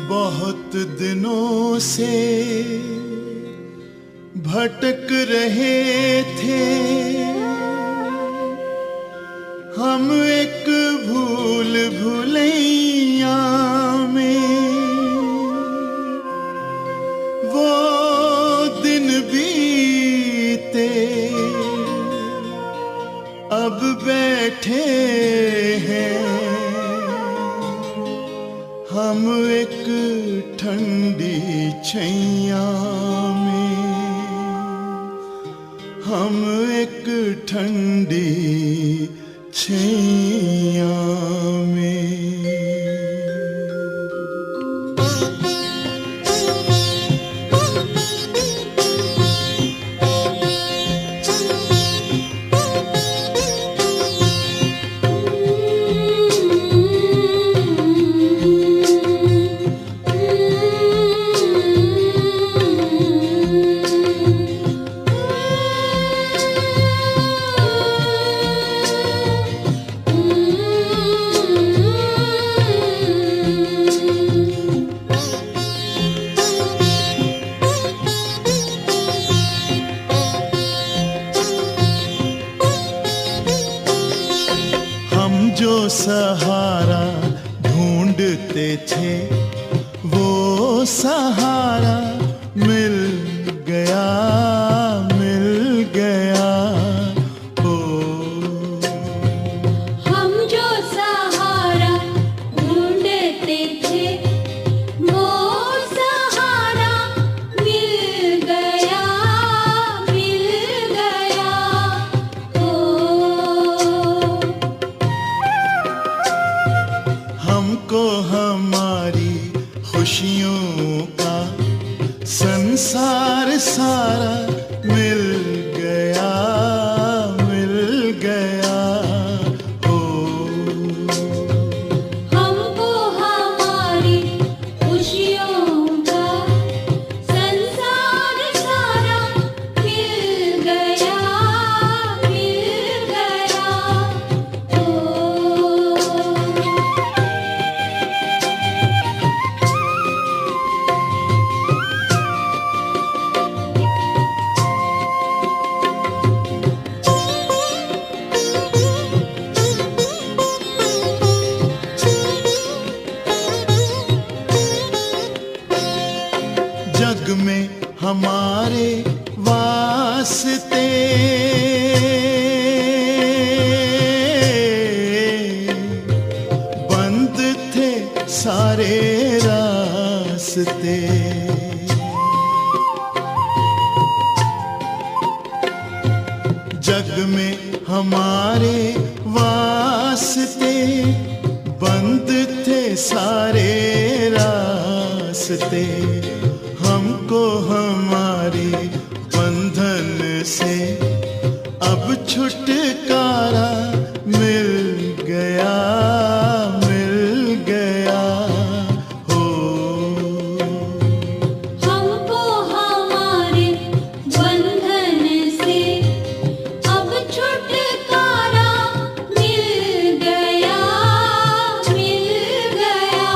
बहुत दिनों से भटक रहे थे हम एक भूल भुलैया में। वो दिन बीते अब बैठे हैं हम एक ठंडी छैया में, हम एक ठंडी छैया में। जो सहारा ढूंढते थे वो सहारा मिल गया, मिल गया। ओ हम जो सहारा ढूंढते थे वो सहारा मिल गया, मिल गया। हमको हमारी खुशियों का संसार सारा मिल गया, मिल गया। ओ हमको हमारी खुशियों का संसार सारा मिल गया, मिल गया। जग में हमारे वास्ते बंद थे सारे रास्ते। जग में हमारे वास्ते बंद थे सारे रास्ते। हमको हमारे बंधन से अब छुटकारा मिल गया, मिल गया। हो हमको हमारे बंधन से अब छुटकारा मिल गया, मिल गया।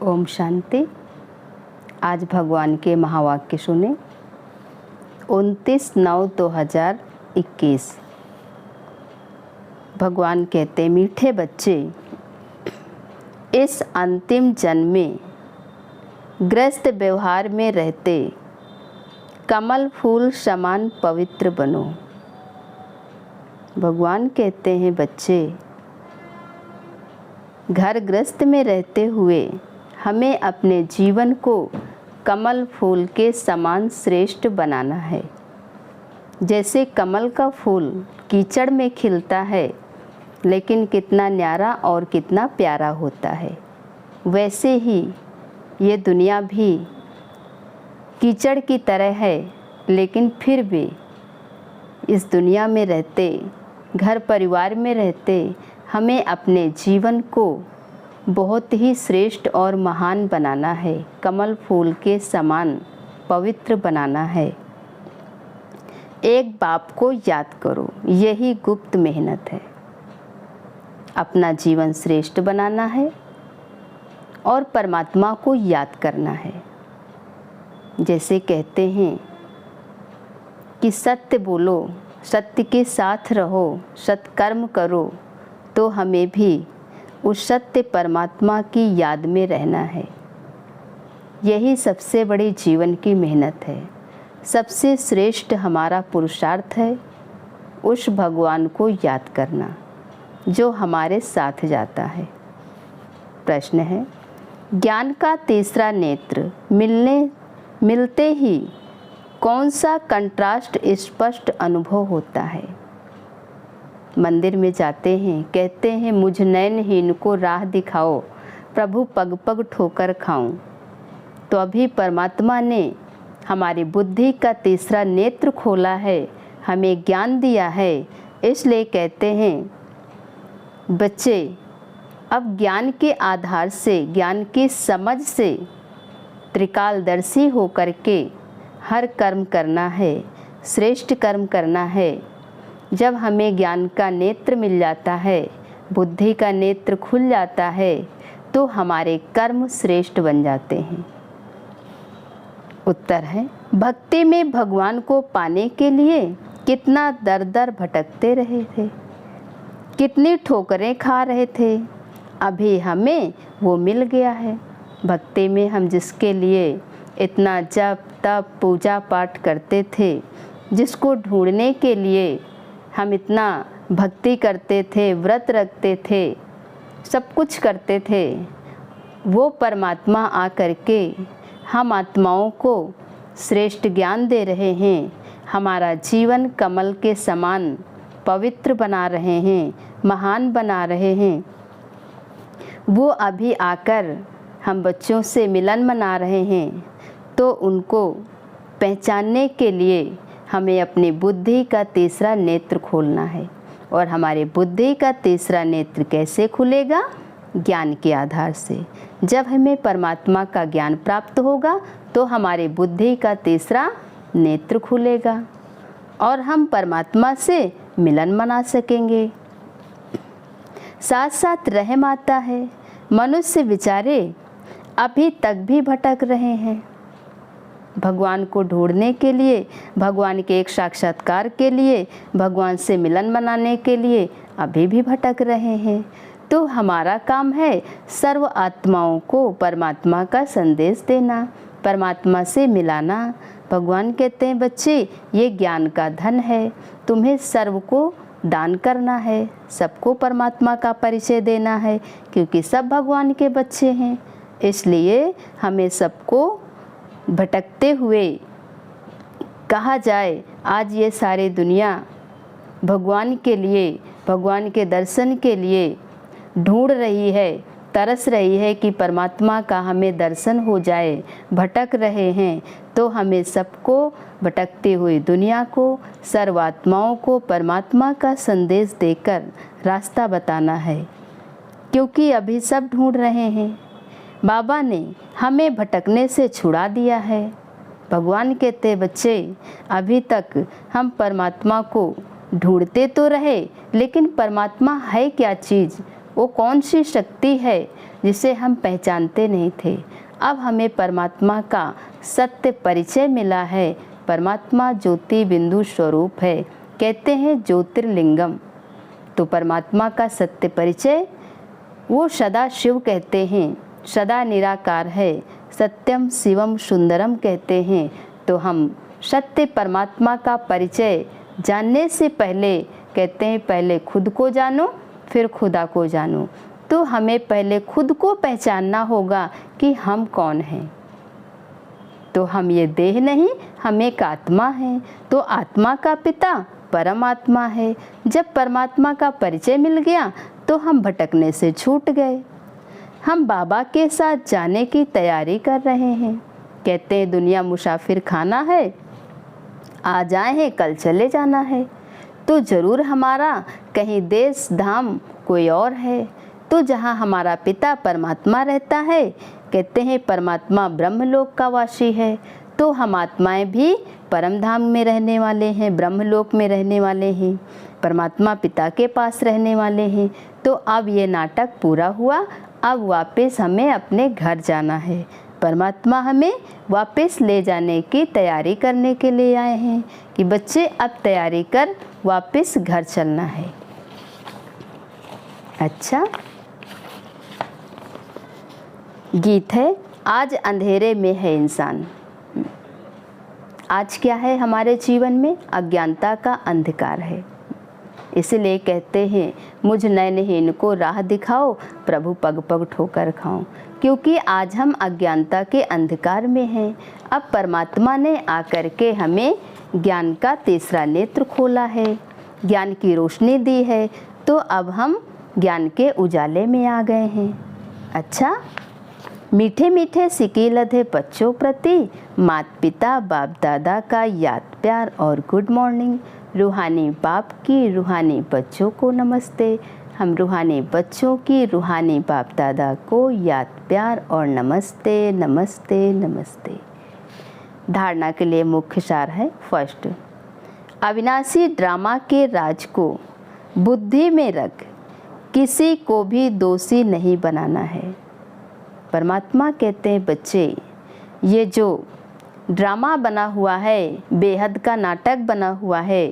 ओम शांति। आज भगवान के महावाक्य सुने। 29/9/2021। भगवान कहते, मीठे बच्चे, इस अंतिम जन्म में ग्रस्त व्यवहार में रहते कमल फूल समान पवित्र बनो। भगवान कहते हैं, बच्चे, घर गृहस्थ में रहते हुए हमें अपने जीवन को कमल फूल के समान श्रेष्ठ बनाना है। जैसे कमल का फूल कीचड़ में खिलता है लेकिन कितना न्यारा और कितना प्यारा होता है, वैसे ही ये दुनिया भी कीचड़ की तरह है लेकिन फिर भी इस दुनिया में रहते, घर परिवार में रहते, हमें अपने जीवन को बहुत ही श्रेष्ठ और महान बनाना है, कमल फूल के समान पवित्र बनाना है। एक बाप को याद करो, यही गुप्त मेहनत है। अपना जीवन श्रेष्ठ बनाना है और परमात्मा को याद करना है। जैसे कहते हैं कि सत्य बोलो, सत्य के साथ रहो, सत्कर्म करो, तो हमें भी उस सत्य परमात्मा की याद में रहना है। यही सबसे बड़ी जीवन की मेहनत है, सबसे श्रेष्ठ हमारा पुरुषार्थ है, उस भगवान को याद करना जो हमारे साथ जाता है। प्रश्न है, ज्ञान का तीसरा नेत्र मिलते ही कौन सा कंट्रास्ट स्पष्ट अनुभव होता है? मंदिर में जाते हैं, कहते हैं मुझ नयनहीन को राह दिखाओ, प्रभु पग पग ठोकर खाऊं। तो अभी परमात्मा ने हमारी बुद्धि का तीसरा नेत्र खोला है, हमें ज्ञान दिया है। इसलिए कहते हैं बच्चे, अब ज्ञान के आधार से, ज्ञान की समझ से त्रिकालदर्शी होकर के हर कर्म करना है, श्रेष्ठ कर्म करना है। जब हमें ज्ञान का नेत्र मिल जाता है, बुद्धि का नेत्र खुल जाता है, तो हमारे कर्म श्रेष्ठ बन जाते हैं। उत्तर है, भक्ति में भगवान को पाने के लिए कितना दर दर भटकते रहे थे, कितनी ठोकरें खा रहे थे, अभी हमें वो मिल गया है। भक्ति में हम जिसके लिए इतना जप तप पूजा पाठ करते थे, जिसको ढूंढने के लिए हम इतना भक्ति करते थे, व्रत रखते थे, सब कुछ करते थे, वो परमात्मा आकर के हम आत्माओं को श्रेष्ठ ज्ञान दे रहे हैं, हमारा जीवन कमल के समान पवित्र बना रहे हैं, महान बना रहे हैं। वो अभी आकर हम बच्चों से मिलन मना रहे हैं, तो उनको पहचानने के लिए हमें अपनी बुद्धि का तीसरा नेत्र खोलना है। और हमारे बुद्धि का तीसरा नेत्र कैसे खुलेगा? ज्ञान के आधार से। जब हमें परमात्मा का ज्ञान प्राप्त होगा तो हमारे बुद्धि का तीसरा नेत्र खुलेगा और हम परमात्मा से मिलन मना सकेंगे। साथ साथ रहम आता है, मनुष्य बेचारे अभी तक भी भटक रहे हैं। भगवान को ढूंढने के लिए, भगवान के एक साक्षात्कार के लिए, भगवान से मिलन मनाने के लिए अभी भी भटक रहे हैं। तो हमारा काम है सर्व आत्माओं को परमात्मा का संदेश देना, परमात्मा से मिलाना। भगवान कहते हैं बच्चे, ये ज्ञान का धन है, तुम्हें सर्व को दान करना है, सबको परमात्मा का परिचय देना है, क्योंकि सब भगवान के बच्चे हैं। इसलिए हमें सबको भटकते हुए कहा जाए, आज ये सारी दुनिया भगवान के लिए, भगवान के दर्शन के लिए ढूंढ रही है, तरस रही है कि परमात्मा का हमें दर्शन हो जाए, भटक रहे हैं। तो हमें सबको, भटकती हुई दुनिया को, सर्वात्माओं को परमात्मा का संदेश देकर रास्ता बताना है, क्योंकि अभी सब ढूंढ रहे हैं। बाबा ने हमें भटकने से छुड़ा दिया है। भगवान कहते बच्चे, अभी तक हम परमात्मा को ढूंढते तो रहे, लेकिन परमात्मा है क्या चीज़, वो कौन सी शक्ति है जिसे हम पहचानते नहीं थे। अब हमें परमात्मा का सत्य परिचय मिला है। परमात्मा ज्योति बिंदु स्वरूप है, कहते हैं ज्योतिर्लिंगम। तो परमात्मा का सत्य परिचय वो सदा शिव कहते हैं, सदा निराकार है, सत्यम शिवम सुंदरम कहते हैं। तो हम सत्य परमात्मा का परिचय जानने से पहले कहते हैं पहले खुद को जानो फिर खुदा को जानो। तो हमें पहले खुद को पहचानना होगा कि हम कौन हैं। तो हम ये देह नहीं, हम एक आत्मा हैं। तो आत्मा का पिता परमात्मा है। जब परमात्मा का परिचय मिल गया तो हम भटकने से छूट गए। हम बाबा के साथ जाने की तैयारी कर रहे हैं। कहते हैं दुनिया मुसाफिर खाना है, आ जाए हैं, कल चले जाना है। तो ज़रूर हमारा कहीं देश धाम कोई और है। तो जहाँ हमारा पिता परमात्मा रहता है, कहते हैं परमात्मा ब्रह्मलोक का वासी है, तो हम आत्माएं भी परम धाम में रहने वाले हैं, ब्रह्मलोक में रहने वाले हैं, परमात्मा पिता के पास रहने वाले हैं। तो अब ये नाटक पूरा हुआ, अब वापस हमें अपने घर जाना है। परमात्मा हमें वापस ले जाने की तैयारी करने के लिए आए हैं कि बच्चे अब तैयारी कर, वापस घर चलना है। अच्छा, गीत है आज अंधेरे में है इंसान। आज क्या है हमारे जीवन में? अज्ञानता का अंधकार है। इसलिए कहते हैं मुझ नयनहीन को राह दिखाओ, प्रभु पग पग ठोकर खाओ। क्योंकि आज हम अज्ञानता के अंधकार में हैं। अब परमात्मा ने आकर के हमें ज्ञान का तीसरा नेत्र खोला है, ज्ञान की रोशनी दी है, तो अब हम ज्ञान के उजाले में आ गए हैं। अच्छा, मीठे मीठे सिक्के लधे बच्चों प्रति माता पिता बाप दादा का याद प्यार और गुड मॉर्निंग। रूहानी बाप की रूहानी बच्चों को नमस्ते। हम रूहानी बच्चों की रूहानी बाप दादा को याद प्यार और नमस्ते नमस्ते नमस्ते। धारणा के लिए मुख्य सार है। फर्स्ट, अविनाशी ड्रामा के राज को बुद्धि में रख, किसी को भी दोषी नहीं बनाना है। परमात्मा कहते हैं बच्चे, ये जो ड्रामा बना हुआ है, बेहद का नाटक बना हुआ है,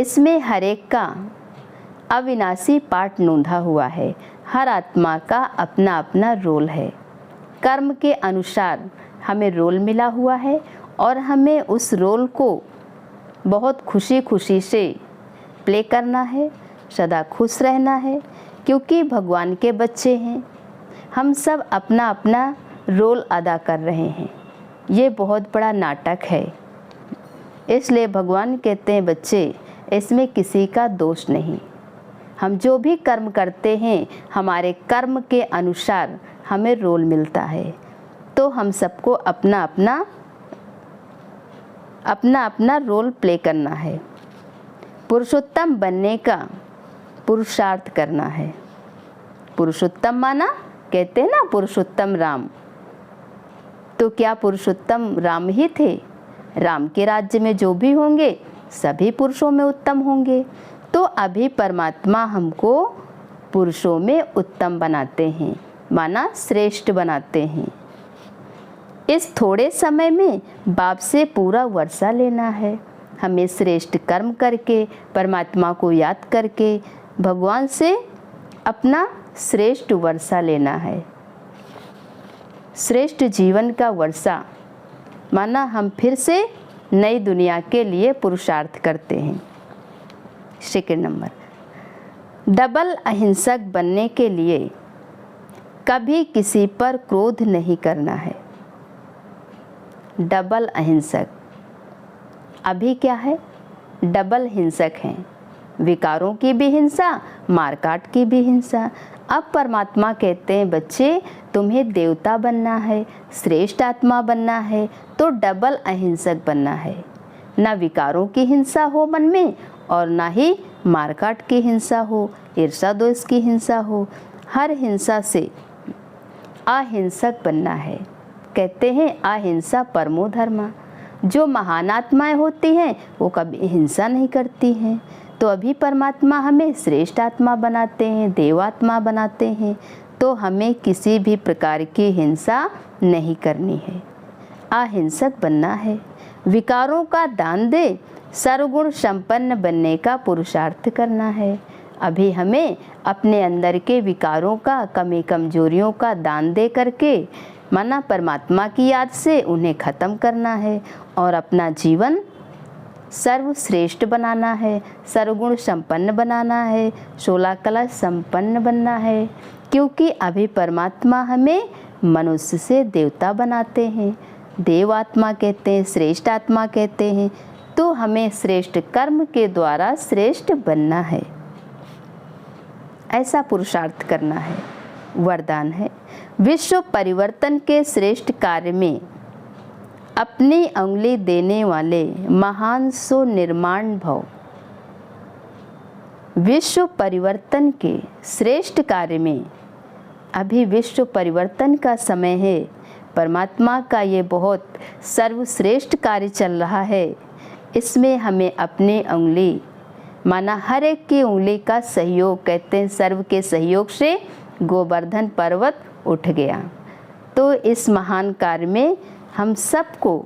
इसमें हर एक का अविनाशी पार्ट नोंधा हुआ है। हर आत्मा का अपना अपना रोल है। कर्म के अनुसार हमें रोल मिला हुआ है और हमें उस रोल को बहुत खुशी खुशी से प्ले करना है, सदा खुश रहना है, क्योंकि भगवान के बच्चे हैं। हम सब अपना अपना रोल अदा कर रहे हैं। ये बहुत बड़ा नाटक है। इसलिए भगवान कहते हैं बच्चे, इसमें किसी का दोष नहीं। हम जो भी कर्म करते हैं, हमारे कर्म के अनुसार हमें रोल मिलता है। तो हम सबको अपना अपना रोल प्ले करना है। पुरुषोत्तम बनने का पुरुषार्थ करना है। पुरुषोत्तम माना, कहते हैं ना पुरुषोत्तम राम, तो क्या पुरुषोत्तम राम ही थे? राम के राज्य में जो भी होंगे सभी पुरुषों में उत्तम होंगे। तो अभी परमात्मा हमको पुरुषों में उत्तम बनाते हैं, माना श्रेष्ठ बनाते हैं। इस थोड़े समय में बाप से पूरा वर्षा लेना है। हमें श्रेष्ठ कर्म करके, परमात्मा को याद करके, भगवान से अपना श्रेष्ठ वर्षा लेना है। श्रेष्ठ जीवन का वर्षा माना हम फिर से नई दुनिया के लिए पुरुषार्थ करते हैं। सेकंड नंबर, डबल अहिंसक बनने के लिए कभी किसी पर क्रोध नहीं करना है। डबल अहिंसक अभी क्या है? डबल हिंसक हैं। विकारों की भी हिंसा, मारकाट की भी हिंसा। अब परमात्मा कहते हैं बच्चे, तुम्हें देवता बनना है, श्रेष्ठ आत्मा बनना है, तो डबल अहिंसक बनना है। ना विकारों की हिंसा हो मन में और ना ही मारकाट की हिंसा हो, ईर्षा द्वेष की हिंसा हो। हर हिंसा से अहिंसक बनना है। कहते हैं अहिंसा परमो धर्मा। जो महान आत्माएं होती हैं वो कभी हिंसा नहीं करती हैं। तो अभी परमात्मा हमें श्रेष्ठ आत्मा बनाते हैं, देवात्मा बनाते हैं। तो हमें किसी भी प्रकार की हिंसा नहीं करनी है, अहिंसक बनना है। विकारों का दान दे, सर्वगुण संपन्न बनने का पुरुषार्थ करना है। अभी हमें अपने अंदर के विकारों का, कमी कमजोरियों का दान दे करके, माना परमात्मा की याद से उन्हें ख़त्म करना है और अपना जीवन सर्वश्रेष्ठ बनाना है, सर्वगुण संपन्न बनाना है, 16 कला संपन्न बनना है। क्योंकि अभी परमात्मा हमें मनुष्य से देवता बनाते हैं, देव आत्मा कहते हैं, श्रेष्ठ आत्मा कहते हैं। तो हमें श्रेष्ठ कर्म के द्वारा श्रेष्ठ बनना है, ऐसा पुरुषार्थ करना है। वरदान है, विश्व परिवर्तन के श्रेष्ठ कार्य में अपनी उंगली देने वाले महान सो निर्माण भव। विश्व परिवर्तन के श्रेष्ठ कार्य में अभी विश्व परिवर्तन का समय है। परमात्मा का ये बहुत सर्वश्रेष्ठ कार्य चल रहा है। इसमें हमें अपनी उंगली माना हर एक की उंगली का सहयोग, कहते हैं सर्व के सहयोग से गोवर्धन पर्वत उठ गया। तो इस महान कार्य में हम सबको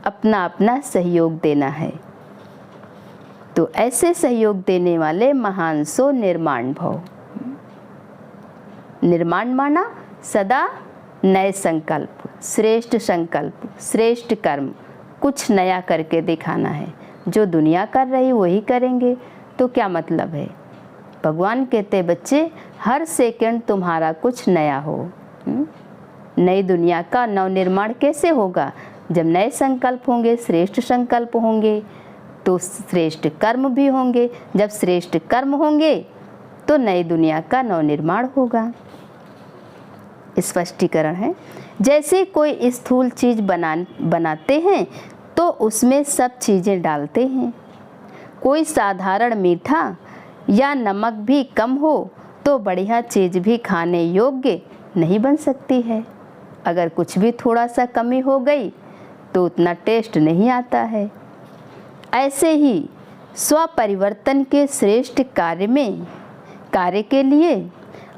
अपना अपना सहयोग देना है। तो ऐसे सहयोग देने वाले महान सो निर्माण भव। निर्माण माना सदा नए संकल्प, श्रेष्ठ संकल्प, श्रेष्ठ कर्म, कुछ नया करके दिखाना है। जो दुनिया कर रही वही करेंगे तो क्या मतलब है। भगवान कहते बच्चे हर सेकंड तुम्हारा कुछ नया हो। नई दुनिया का नवनिर्माण कैसे होगा? जब नए संकल्प होंगे, श्रेष्ठ संकल्प होंगे तो श्रेष्ठ कर्म भी होंगे। जब श्रेष्ठ कर्म होंगे तो नई दुनिया का नवनिर्माण होगा। स्पष्टीकरण है, जैसे कोई स्थूल चीज़ बनाते हैं तो उसमें सब चीज़ें डालते हैं। कोई साधारण मीठा या नमक भी कम हो तो बढ़िया चीज़ भी खाने योग्य नहीं बन सकती है। अगर कुछ भी थोड़ा सा कमी हो गई तो उतना टेस्ट नहीं आता है। ऐसे ही स्वपरिवर्तन के श्रेष्ठ कार्य के लिए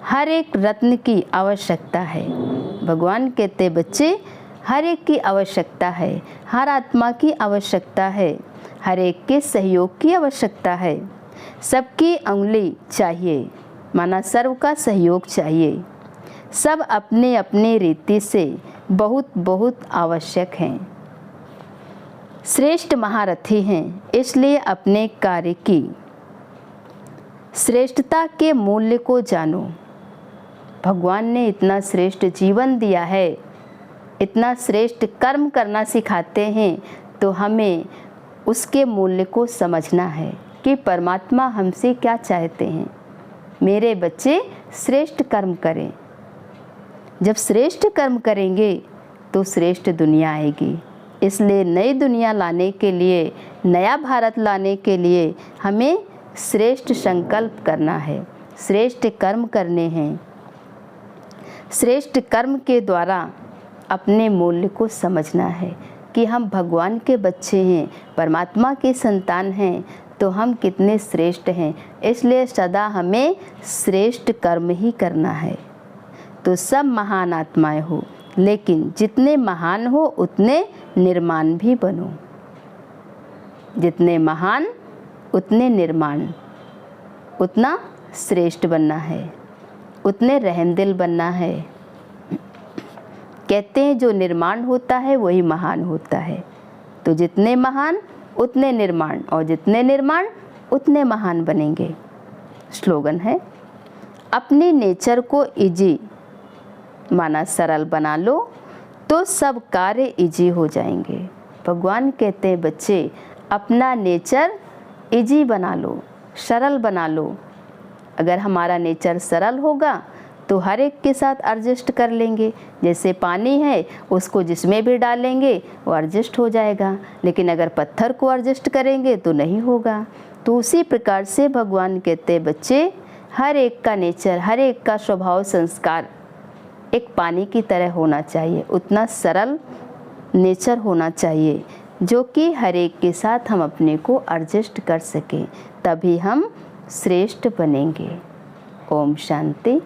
हर एक रत्न की आवश्यकता है। भगवान कहते बच्चे हर एक की आवश्यकता है, हर आत्मा की आवश्यकता है, हर एक के सहयोग की आवश्यकता है। सबकी उंगली चाहिए, माना सर्व का सहयोग चाहिए। सब अपने अपने रीति से बहुत बहुत आवश्यक हैं। श्रेष्ठ महारथी हैं, इसलिए अपने कार्य की श्रेष्ठता के मूल्य को जानो। भगवान ने इतना श्रेष्ठ जीवन दिया है, इतना श्रेष्ठ कर्म करना सिखाते हैं, तो हमें उसके मूल्य को समझना है कि परमात्मा हमसे क्या चाहते हैं। मेरे बच्चे श्रेष्ठ कर्म करें। जब श्रेष्ठ कर्म करेंगे तो श्रेष्ठ दुनिया आएगी। इसलिए नई दुनिया लाने के लिए, नया भारत लाने के लिए हमें श्रेष्ठ संकल्प करना है, श्रेष्ठ कर्म करने हैं। श्रेष्ठ कर्म के द्वारा अपने मूल्य को समझना है कि हम भगवान के बच्चे हैं, परमात्मा के संतान हैं, तो हम कितने श्रेष्ठ हैं। इसलिए सदा हमें श्रेष्ठ कर्म ही करना है। तो सब महान आत्माएं हो, लेकिन जितने महान हो उतने निर्माण भी बनो। जितने महान उतने निर्माण, उतना श्रेष्ठ बनना है, उतने रहमदिल बनना है। कहते हैं जो निर्माण होता है वही महान होता है। तो जितने महान उतने निर्माण, और जितने निर्माण उतने महान बनेंगे। स्लोगन है, अपनी नेचर को इजी माना सरल बना लो तो सब कार्य इजी हो जाएंगे। भगवान कहते हैं बच्चे अपना नेचर इजी बना लो, सरल बना लो। अगर हमारा नेचर सरल होगा तो हर एक के साथ एडजस्ट कर लेंगे। जैसे पानी है, उसको जिसमें भी डालेंगे वो एडजस्ट हो जाएगा, लेकिन अगर पत्थर को एडजस्ट करेंगे तो नहीं होगा। तो उसी प्रकार से भगवान कहते हैं बच्चे हर एक का नेचर, हर एक का स्वभाव संस्कार एक पानी की तरह होना चाहिए। उतना सरल नेचर होना चाहिए जो कि हर एक के साथ हम अपने को एडजस्ट कर सकें, तभी हम श्रेष्ठ बनेंगे। ओम शांति।